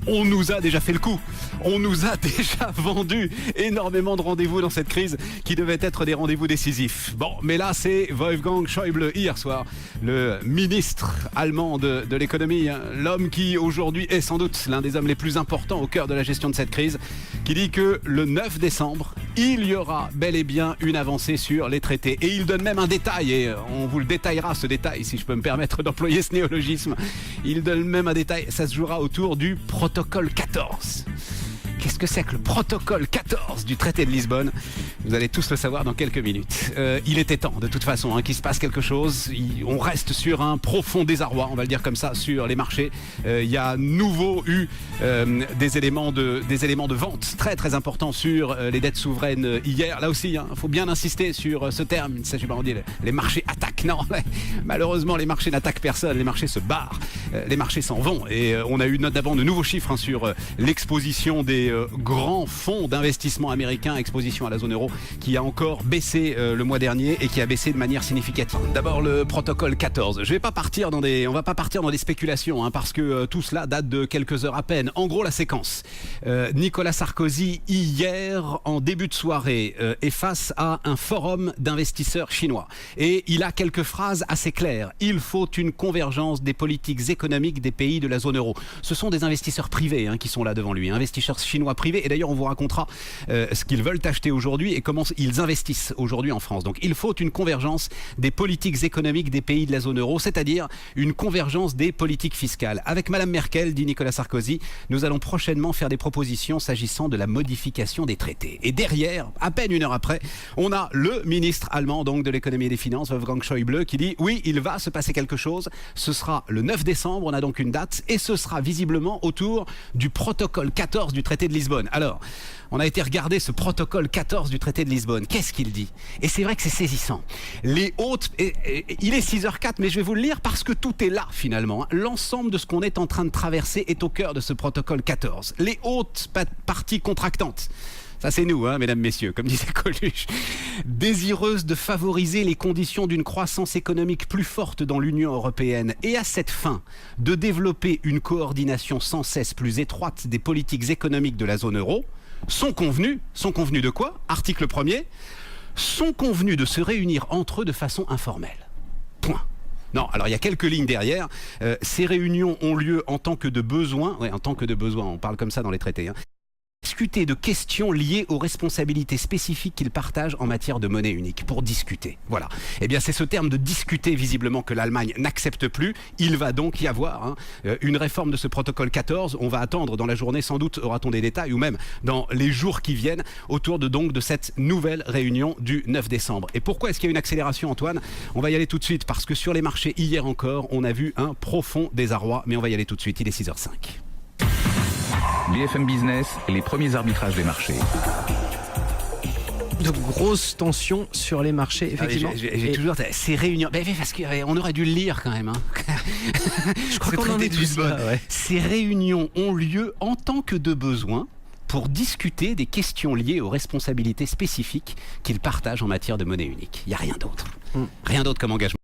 On nous a déjà fait le coup. On nous a déjà vendu énormément de rendez-vous dans cette crise qui devaient être des rendez-vous décisifs. Bon, mais là, c'est Wolfgang Schäuble, hier soir, le ministre allemand de l'économie, hein, l'homme qui aujourd'hui est sans doute l'un des hommes les plus importants au cœur de la gestion de cette crise, qui dit que le 9 décembre, il y aura bel et bien une avancée sur les traités. Et il donne même un détail, et on vous le détaillera ce détail, si je peux me permettre d'employer ce néologisme. Il donne même un détail, ça se jouera autour du protocole 14. Qu'est-ce que c'est que le protocole 14 du traité de Lisbonne? Vous allez tous le savoir dans quelques minutes. Il était temps, de toute façon, qu'il se passe quelque chose. On reste sur un profond désarroi, on va le dire comme ça, sur les marchés. Il y a nouveau eu des éléments de vente très très importants sur les dettes souveraines hier. Là aussi, il faut bien insister sur ce terme. Il ne s'agit pas de dire les marchés attaquent. Non, malheureusement, les marchés n'attaquent personne. Les marchés se barrent. Les marchés s'en vont. Et on a eu notamment de nouveaux chiffres sur l'exposition des grands fonds d'investissement américains, exposition à la zone euro, qui a encore baissé le mois dernier et qui a baissé de manière significative. D'abord le protocole 14. On va pas partir dans des spéculations, parce que tout cela date de quelques heures à peine. En gros, la séquence. Nicolas Sarkozy, hier, en début de soirée, est face à un forum d'investisseurs chinois. Et il a quelques phrases assez claires. Il faut une convergence des politiques économiques des pays de la zone euro. Ce sont des investisseurs privés qui sont là devant lui, investisseurs chinois privés. Et d'ailleurs, on vous racontera ce qu'ils veulent acheter aujourd'hui et comment ils investissent aujourd'hui en France. Donc, il faut une convergence des politiques économiques des pays de la zone euro, c'est-à-dire une convergence des politiques fiscales. Avec Madame Merkel, dit Nicolas Sarkozy, nous allons prochainement faire des propositions s'agissant de la modification des traités. Et derrière, à peine une heure après, on a le ministre allemand donc de l'économie et des finances, Wolfgang Schäuble, qui dit oui, il va se passer quelque chose. Ce sera le 9 décembre, on a donc une date, et ce sera visiblement autour du protocole 14 du traité de Lisbonne. Alors, on a été regarder ce protocole 14 du traité de Lisbonne. Qu'est-ce qu'il dit? Et c'est vrai que c'est saisissant. Il est 6h04, mais je vais vous le lire parce que tout est là finalement. L'ensemble de ce qu'on est en train de traverser est au cœur de ce protocole 14. Les hautes parties contractantes. Ça, c'est nous, mesdames, messieurs, comme disait Coluche. Désireuses de favoriser les conditions d'une croissance économique plus forte dans l'Union européenne et à cette fin, de développer une coordination sans cesse plus étroite des politiques économiques de la zone euro, sont convenus de quoi? Article 1er, sont convenus de se réunir entre eux de façon informelle. Point. Non, alors il y a quelques lignes derrière. Ces réunions ont lieu en tant que de besoin. Oui, en tant que de besoin, on parle comme ça dans les traités. Discuter de questions liées aux responsabilités spécifiques qu'ils partagent en matière de monnaie unique, pour discuter. Voilà. Eh bien, c'est ce terme de discuter, visiblement, que l'Allemagne n'accepte plus. Il va donc y avoir une réforme de ce protocole 14. On va attendre dans la journée, sans doute, aura-t-on des détails, ou même dans les jours qui viennent, autour de cette nouvelle réunion du 9 décembre. Et pourquoi est-ce qu'il y a une accélération, Antoine? On va y aller tout de suite, parce que sur les marchés, hier encore, on a vu un profond désarroi. Mais on va y aller tout de suite, il est 6h05. BFM Business, les premiers arbitrages des marchés. De grosses tensions sur les marchés, effectivement. J'ai toujours ces réunions. Parce qu'on aurait dû le lire quand même. Je crois qu'on en est tous là. Ouais. Ces réunions ont lieu en tant que de besoin pour discuter des questions liées aux responsabilités spécifiques qu'ils partagent en matière de monnaie unique. Il n'y a rien d'autre. Rien d'autre comme engagement.